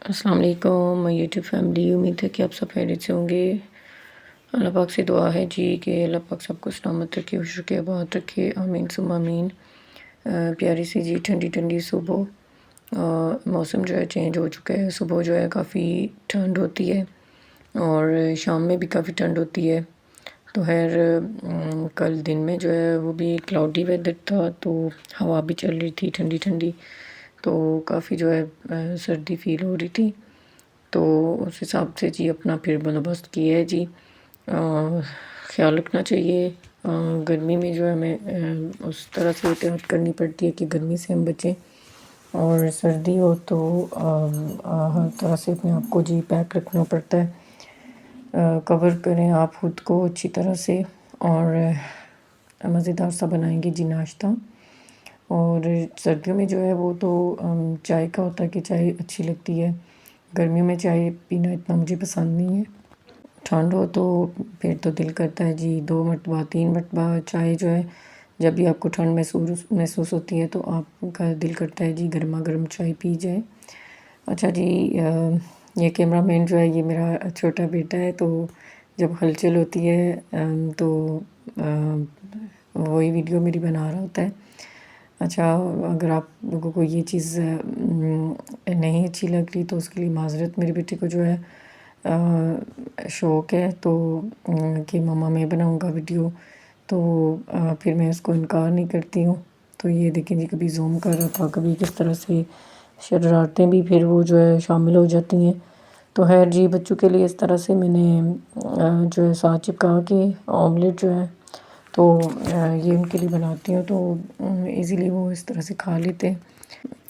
السلام علیکم YouTube family, امید ہے کہ آپ سب خیریت سے ہوں گے۔ اللہ پاک سے دعا ہے جی کہ اللہ پاک سب کو سلامت رکھے، خوش رکھے، آباد رکھے، آمین ثم آمین۔ پیاری سی جی ٹھنڈی ٹھنڈی صبح، موسم جو ہے چینج ہو چکا ہے۔ صبح جو ہے کافی ٹھنڈ ہوتی ہے اور شام میں بھی کافی ٹھنڈ ہوتی ہے۔ تو خیر کل دن میں جو ہے وہ بھی کلاؤڈی ویدر تھا، تو ہوا بھی چل رہی تھی ٹھنڈی ٹھنڈی، تو کافی جو ہے سردی فیل ہو رہی تھی۔ تو اس حساب سے جی اپنا پھر بندوبست کیا ہے جی۔ خیال رکھنا چاہیے، گرمی میں جو ہے ہمیں اس طرح سے احتیاط کرنی پڑتی ہے کہ گرمی سے ہم بچیں، اور سردی ہو تو ہر طرح سے اپنے آپ کو جی پیک رکھنا پڑتا ہے۔ کور کریں آپ خود کو اچھی طرح سے، اور مزیدار سا بنائیں گے جی ناشتہ۔ اور سردیوں میں جو ہے وہ تو چائے کا ہوتا ہے کہ چائے اچھی لگتی ہے، گرمیوں میں چائے پینا اتنا مجھے پسند نہیں ہے۔ ٹھنڈ ہو تو پھر تو دل کرتا ہے جی 2 مرتبہ 3 مرتبہ چائے جو ہے، جب بھی آپ کو ٹھنڈ محسوس ہوتی ہے تو آپ کا دل کرتا ہے جی گرما گرم چائے پی جائے۔ اچھا جی، یہ کیمرہ مین جو ہے یہ میرا چھوٹا بیٹا ہے، تو جب ہلچل ہوتی ہے تو وہی ویڈیو میری بنا رہا ہوتا ہے۔ اچھا، اگر آپ لوگوں کو یہ چیز نہیں اچھی لگ رہی تو اس کے لیے معذرت۔ میرے بیٹے کو جو ہے شوق ہے تو کہ ماما میں بناؤں گا ویڈیو، تو پھر میں اس کو انکار نہیں کرتی ہوں۔ تو یہ دیکھیں جی کبھی زوم کر رہا تھا، کبھی کس طرح سے شرارتیں بھی پھر وہ جو ہے شامل ہو جاتی ہیں۔ تو خیر جی بچوں کے لیے اس طرح سے میں نے جو ہے ساتھ چپکا کے آملیٹ جو ہے تو یہ ان کے لیے بناتی ہوں، تو ایزیلی وہ اس طرح سے کھا لیتے ہیں،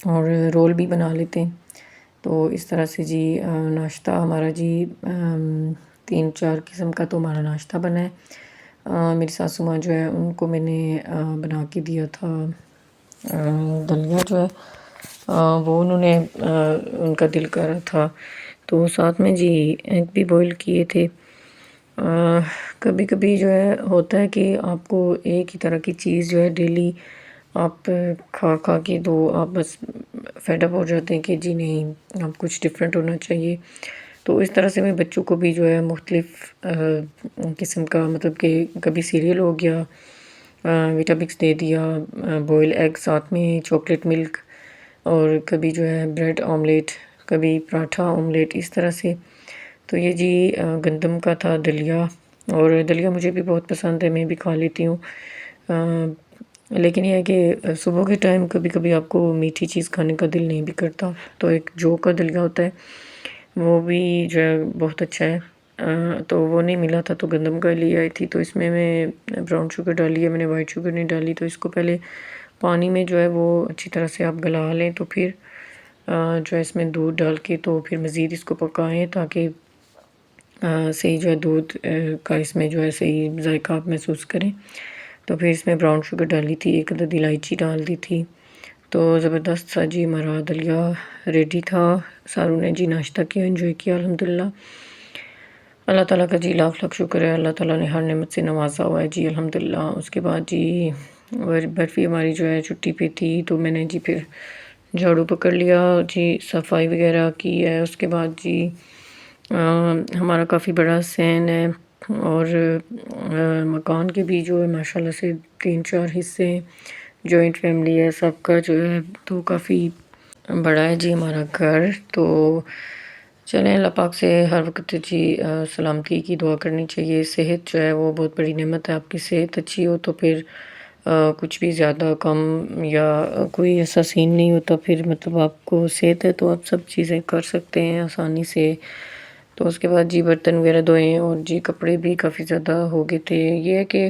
اور رول بھی بنا لیتے ہیں۔ تو اس طرح سے جی ناشتہ ہمارا جی 3-4 قسم کا تو ہمارا ناشتہ بنا ہے۔ میری ساسو ماں جو ہے ان کو میں نے بنا کے دیا تھا دلیا جو ہے، وہ انہوں نے ان کا دل کر رہا تھا تو ساتھ میں جی ایگ بھی بوائل کیے تھے۔ کبھی کبھی جو ہے ہوتا ہے کہ آپ کو ایک ہی طرح کی چیز جو ہے ڈیلی آپ کھا کھا کے تو آپ بس فیڈ اپ ہو جاتے ہیں کہ جی نہیں اب کچھ ڈفرینٹ ہونا چاہیے۔ تو اس طرح سے میں بچوں کو بھی جو ہے مختلف قسم کا، مطلب کہ کبھی سیریل ہو گیا، ویٹامکس دے دیا، بوائل ایگ ساتھ میں چاکلیٹ ملک، اور کبھی جو ہے بریڈ آملیٹ، کبھی پراٹھا آملیٹ، اس طرح سے۔ تو یہ جی گندم کا تھا دلیا، اور دلیا مجھے بھی بہت پسند ہے، میں بھی کھا لیتی ہوں۔ لیکن یہ ہے کہ صبح کے ٹائم کبھی کبھی آپ کو میٹھی چیز کھانے کا دل نہیں بھی کرتا، تو ایک جو کا دلیا ہوتا ہے وہ بھی جو ہے بہت اچھا ہے۔ تو وہ نہیں ملا تھا تو گندم کا لے آئی تھی، تو اس میں براؤن شوگر ڈالی ہے، میں نے وائٹ شوگر نہیں ڈالی۔ تو اس کو پہلے پانی میں جو ہے وہ اچھی طرح سے آپ گلا لیں، تو پھر جو ہے اس میں دودھ ڈال کے تو پھر مزید اس کو پکائیں تاکہ صحیح جو ہے دودھ کا اس میں جو ہے صحیح ذائقہ آپ محسوس کریں۔ تو پھر اس میں براؤن شوگر ڈالی تھی، 1 عدد الائچی ڈال دی تھی، تو زبردست سا جی ہمارا دلیا ریڈی تھا۔ ساروں نے جی ناشتہ کیا، انجوائے کیا الحمدللہ۔ اللہ تعالیٰ کا جی لاکھ لاکھ شکر ہے، اللہ تعالیٰ نے ہر نعمت سے نوازا ہوا ہے جی الحمدللہ۔ اس کے بعد جی برفی ہماری جو ہے چھٹی پہ تھی، تو میں نے جی پھر جھاڑو پکڑ لیا جی، صفائی وغیرہ کی ہے۔ اس کے بعد جی ہمارا کافی بڑا صحن ہے، اور مکان کے بھی جو ہے ماشاءاللہ سے 3-4 حصے ہیں، جوائنٹ فیملی ہے، سب کا جو ہے تو کافی بڑا ہے جی ہمارا گھر۔ تو چلیں اللہ پاک سے ہر وقت جی سلامتی کی دعا کرنی چاہیے۔ صحت جو ہے وہ بہت بڑی نعمت ہے، آپ کی صحت اچھی ہو تو پھر کچھ بھی زیادہ کم یا کوئی ایسا سین نہیں ہوتا، پھر مطلب آپ کو صحت ہے تو آپ سب چیزیں کر سکتے ہیں آسانی سے۔ تو اس کے بعد جی برتن وغیرہ دھوئیں، اور جی کپڑے بھی کافی زیادہ ہو گئے تھے۔ یہ ہے کہ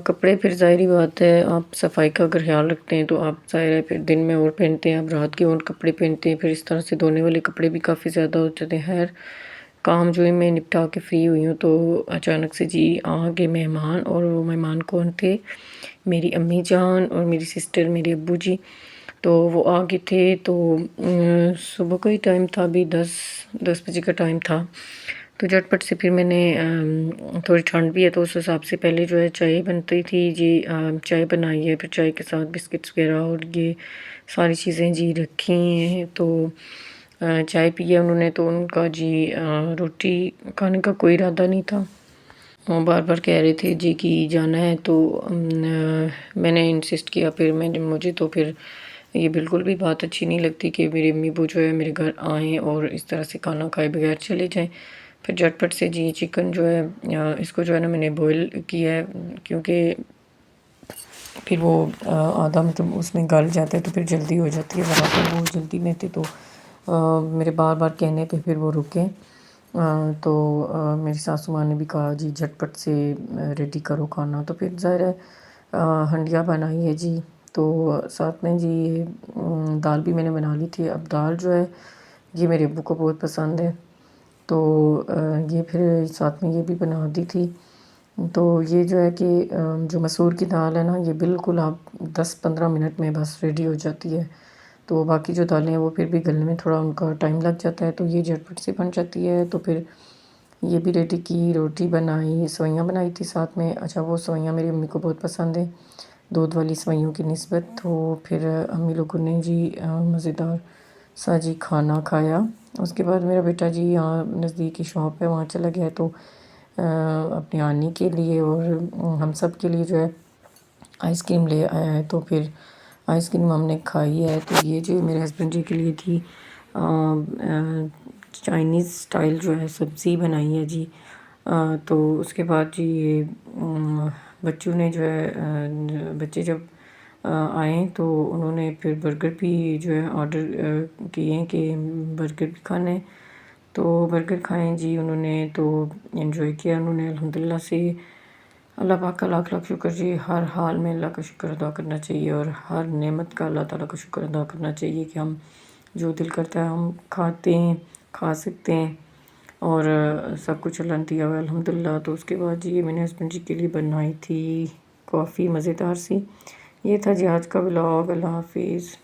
کپڑے پھر ظاہری بات ہے آپ صفائی کا اگر خیال رکھتے ہیں تو آپ ظاہر ہے پھر دن میں اور پہنتے ہیں، آپ رات کے اور کپڑے پہنتے ہیں، پھر اس طرح سے دھونے والے کپڑے بھی کافی زیادہ ہو جاتے ہیں۔ خیر کام جو ہے میں نپٹا کے فری ہوئی ہوں تو اچانک سے جی آگے مہمان، اور وہ مہمان کون تھے؟ میری امی جان اور میری سسٹر، میرے ابو جی، تو وہ آگے تھے۔ تو صبح کا ہی ٹائم تھا، ابھی 10 بجے کا ٹائم تھا، تو جھٹ پٹ سے پھر میں نے تھوڑی ٹھنڈ بھی ہے تو اس حساب سے پہلے جو ہے چائے بنتی تھی جی، چائے بنائی ہے، پھر چائے کے ساتھ بسکٹس وغیرہ اور یہ ساری چیزیں جی رکھی ہیں۔ تو چائے پی ہے انہوں نے، تو ان کا جی روٹی کھانے کا کوئی ارادہ نہیں تھا۔ وہ بار بار کہہ رہے تھے جی کہ جانا ہے، تو میں نے انسسٹ کیا، پھر مجھے تو پھر یہ بالکل بھی بات اچھی نہیں لگتی کہ میری امی ابو جو ہے میرے گھر آئیں اور اس طرح سے کھانا کھائے بغیر چلے جائیں۔ پھر جھٹ پٹ سے جی چکن جو ہے اس کو جو ہے نا میں نے بوائل کیا ہے، کیونکہ پھر وہ آدھا مطلب اس میں گل جاتا ہے تو پھر جلدی ہو جاتی ہے، ذرا پھر وہ جلدی میں تھے تو میرے بار بار کہنے پہ پھر وہ رکے۔ تو میری ساسو ماں نے بھی کہا جی جھٹ پٹ سے ریڈی کرو کھانا، تو پھر ظاہر ہے ہنڈیا بنائی ہے جی، تو ساتھ میں جی دال بھی میں نے بنا لی تھی۔ اب دال جو ہے یہ میرے ابو کو بہت پسند ہے، تو یہ پھر ساتھ میں یہ بھی بنا دی تھی۔ تو یہ جو ہے کہ جو مسور کی دال ہے نا، یہ بالکل آپ 10-15 منٹ میں بس ریڈی ہو جاتی ہے، تو باقی جو دالیں ہیں وہ پھر بھی گلنے میں تھوڑا ان کا ٹائم لگ جاتا ہے، تو یہ جھٹ پٹ سے بن جاتی ہے۔ تو پھر یہ بھی ریڈی کی، روٹی بنائی، سوئیاں بنائی تھی ساتھ میں۔ اچھا وہ سوئیاں میری امی کو بہت پسند ہیں دودھ والی سوئیوں کی نسبت، تو پھر امی لوگوں نے جی مزیدار سا جی کھانا کھایا۔ اس کے بعد میرا بیٹا جی یہاں نزدیکی شاپ ہے وہاں چلا گیا، تو اپنی آنی کے لیے اور ہم سب کے لیے جو ہے آئس کریم لے آیا ہے، تو پھر آئس کریم ہم نے کھائی ہے۔ تو یہ جو میرے ہسبینڈ جی کے لیے تھی چائنیز اسٹائل جو ہے سبزی بنائی ہے جی۔ تو اس کے بعد جی یہ بچوں نے جو ہے بچے جب آئیں تو انہوں نے پھر برگر بھی جو ہے آرڈر کیے ہیں کہ برگر بھی کھانا ہے، تو برگر کھائیں جی انہوں نے، تو انجوائے کیا انہوں نے الحمدللہ سے۔ اللہ پاک کا لاکھ لاکھ شکر جی، ہر حال میں اللہ کا شکر ادا کرنا چاہیے، اور ہر نعمت کا اللہ تعالیٰ کا شکر ادا کرنا چاہیے کہ ہم جو دل کرتا ہے ہم کھاتے ہیں، کھا سکتے ہیں، اور سب کچھ اللہ نے دیا ہوا ہے الحمدللہ۔ تو اس کے بعد جی میں نے ہسبینڈ جی کے لیے بنائی تھی کافی مزیدار سی۔ یہ تھا جی آج کا ولاگ۔ اللہ حافظ۔